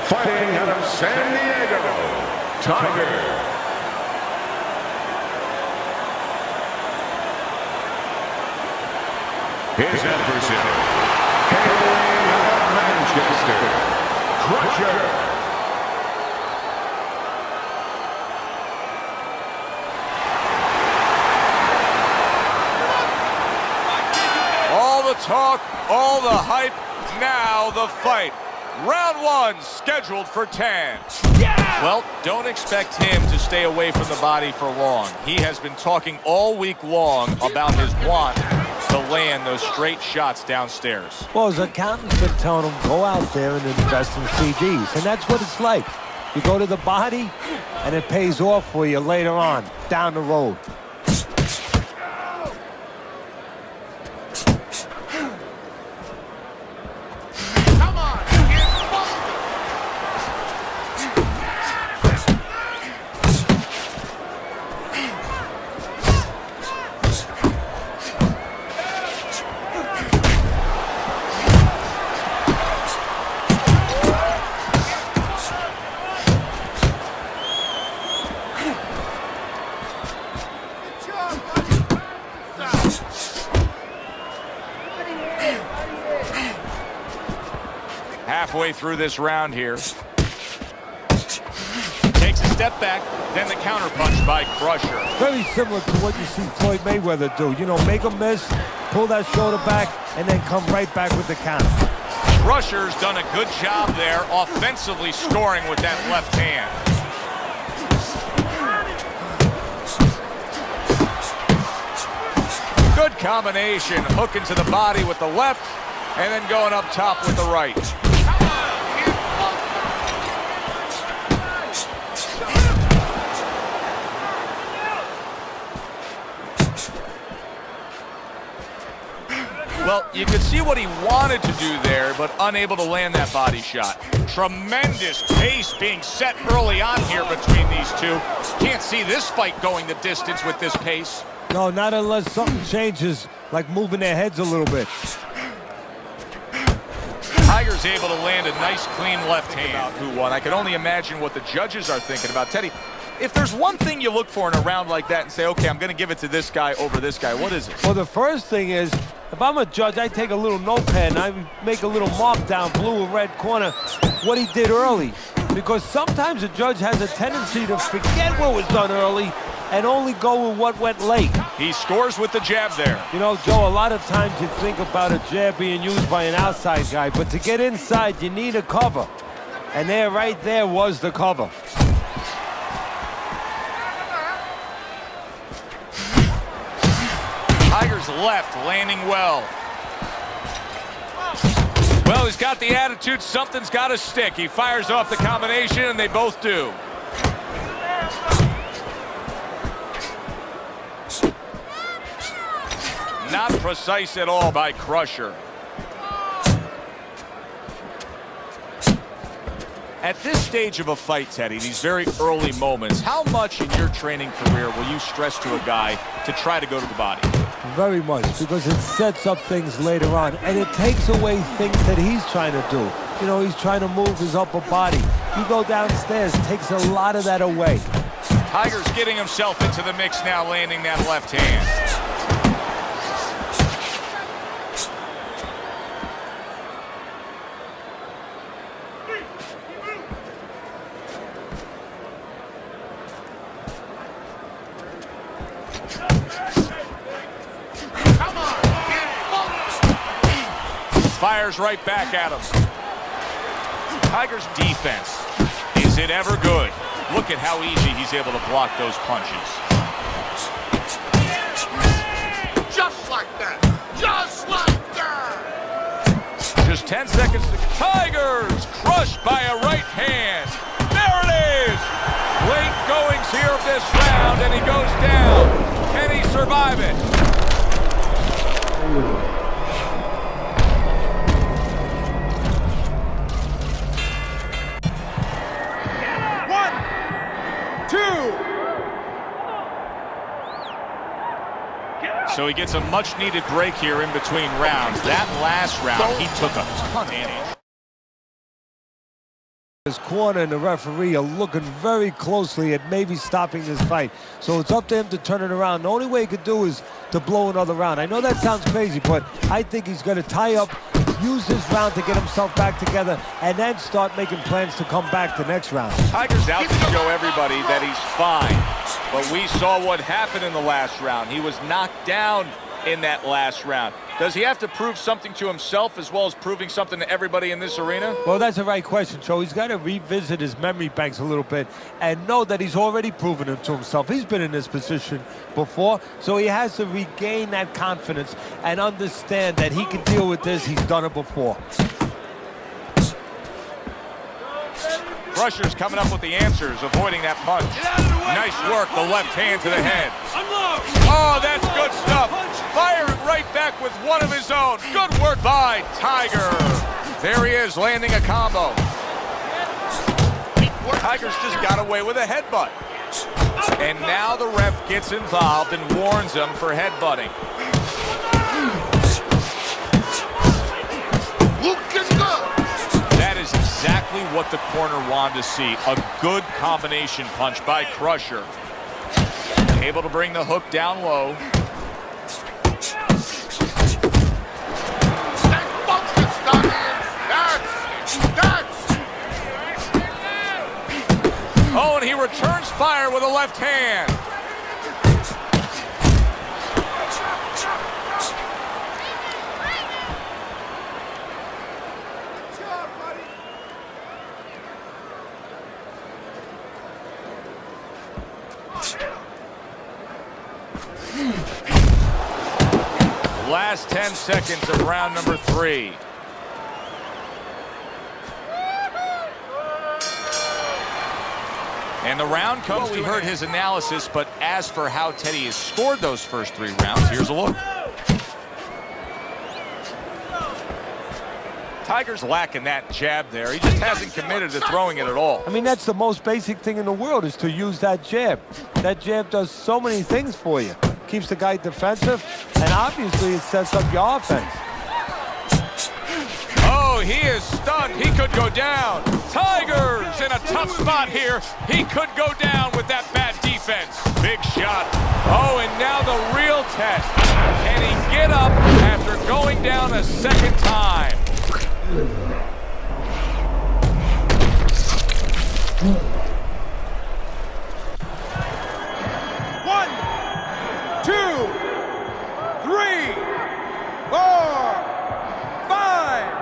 Fighting out of San Diego, Tiger. His adversary, hailing out of Manchester, Crusher. All the talk, all the hype, now the fight. Round one scheduled for 10. Yeah! Well, don't expect him to stay away from the body for long. He has been talking all week long about his want to land those straight shots downstairs. Well, his accountant's been telling him, go out there and invest in CDs. And that's what it's like. You go to the body, and it pays off for you later on, down the road. Halfway through this round here. Takes a step back, then the counterpunch by Crusher. Very similar to what you see Floyd Mayweather do. You know, make a miss, pull that shoulder back, and then come right back with the counter. Crusher's done a good job there, offensively scoring with that left hand. Good combination, hooking to the body with the left, and then going up top with the right. Well, you could see what he wanted to do there, but unable to land that body shot. Tremendous pace being set early on here between these two. Can't see this fight going the distance with this pace. No, not unless something changes, like moving their heads a little bit. Tiger's able to land a nice, clean left hand. Who won? I can only imagine what the judges are thinking about. Teddy, if there's one thing you look for in a round like that and say, okay, I'm going to give it to this guy over this guy, what is it? Well, the first thing is, if I'm a judge, I take a little notepad and I make a little mark down blue or red corner what he did early. Because sometimes a judge has a tendency to forget what was done early and only go with what went late. He scores with the jab there. You know, Joe, a lot of times you think about a jab being used by an outside guy, but to get inside, you need a cover. And there, right there, was the cover. Tiger's left landing well. Well, he's got the attitude, something's got to stick. He fires off the combination, and they both do. Not precise at all by Crusher. At this stage of a fight, Teddy, these very early moments, how much in your training career will you stress to a guy to try to go to the body? Very much, because it sets up things later on, and it takes away things that he's trying to do. You know, he's trying to move his upper body. You go downstairs, takes a lot of that away. Tiger's getting himself into the mix now, landing that left hand. Fires right back at him. Tiger's defense, is it ever good? Look at how easy he's able to block those punches. Just like that. Just like that. Just 10 seconds. Tiger's crushed by a right hand. There it is. Late goings here of this round, and he goes down. Can he survive it? So he gets a much-needed break here in between rounds. That last round, he took a ton of damage. His corner and the referee are looking very closely at maybe stopping this fight. So it's up to him to turn it around. The only way he could do is to blow another round. I know that sounds crazy, but I think he's going to tie up, use this round to get himself back together, and then start making plans to come back the next round. Tiger's out to show everybody that he's fine. But we saw what happened in the last round. He was knocked down in that last round. Does he have to prove something to himself as well as proving something to everybody in this arena? Well, that's the right question, Joe. He's got to revisit his memory banks a little bit and know that he's already proven it to himself. He's been in this position before, so he has to regain that confidence and understand that he can deal with this. He's done it before. Crusher's coming up with the answers, avoiding that punch. Nice work, the left hand to the head. Oh, that's good stuff. Fire it right back with one of his own. Good work by Tiger. There he is, landing a combo. Tiger's just got away with a headbutt. And now the ref gets involved and warns him for headbutting. Looking good. That is exactly what the corner wanted to see. A good combination punch by Crusher. Able to bring the hook down low. That focus, that's. Oh, and he returns fire with a left hand. Last 10 seconds of round number 3. And the round comes. We heard his analysis, but as for how Teddy has scored those first 3 rounds, here's a look. Tiger's lacking that jab there. He just hasn't committed to throwing it at all. I mean, that's the most basic thing in the world, is to use that jab. That jab does so many things for you. Keeps the guy defensive, and obviously it sets up your offense. Oh, he is stunned. He could go down. Tiger's in a tough spot here. He could go down with that bad defense. Big shot. Oh, and now the real test. Can he get up after going down a second time? One, 2, 3, 4, 5.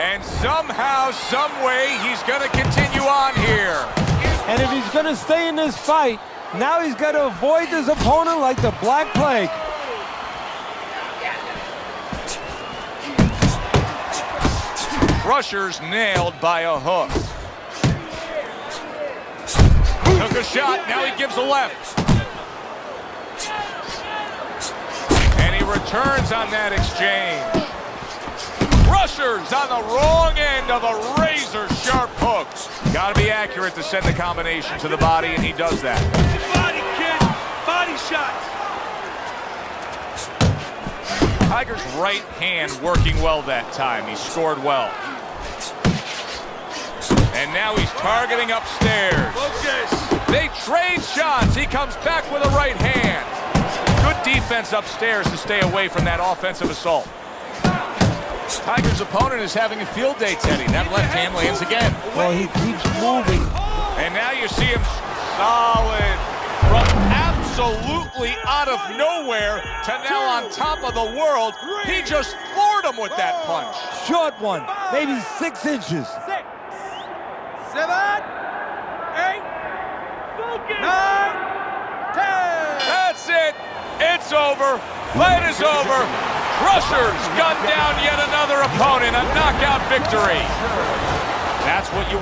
And somehow, some way, he's going to continue on here. And if he's going to stay in this fight, now he's got to avoid his opponent like the Black Plague. Crusher's nailed by a hook. Took a shot, now he gives a left. And he returns on that exchange. Crusher's on the wrong end of a razor-sharp hook. Gotta be accurate to send the combination to the body, and he does that. Body, kid. Body shots. Tiger's right hand working well that time. He scored well. And now he's targeting upstairs. Focus. They trade shots. He comes back with a right hand. Good defense upstairs to stay away from that offensive assault. Tiger's opponent is having a field day, Teddy. That left hand lands again. Well, he keeps moving. And now you see him solid from absolutely out of nowhere to now on top of the world. He just floored him with that punch. Short one, maybe 6 inches. 6, 7, 8, 9, 10. That's it. It's over. Fight is over. Crusher's gunned down yet another opponent. A knockout victory. That's what you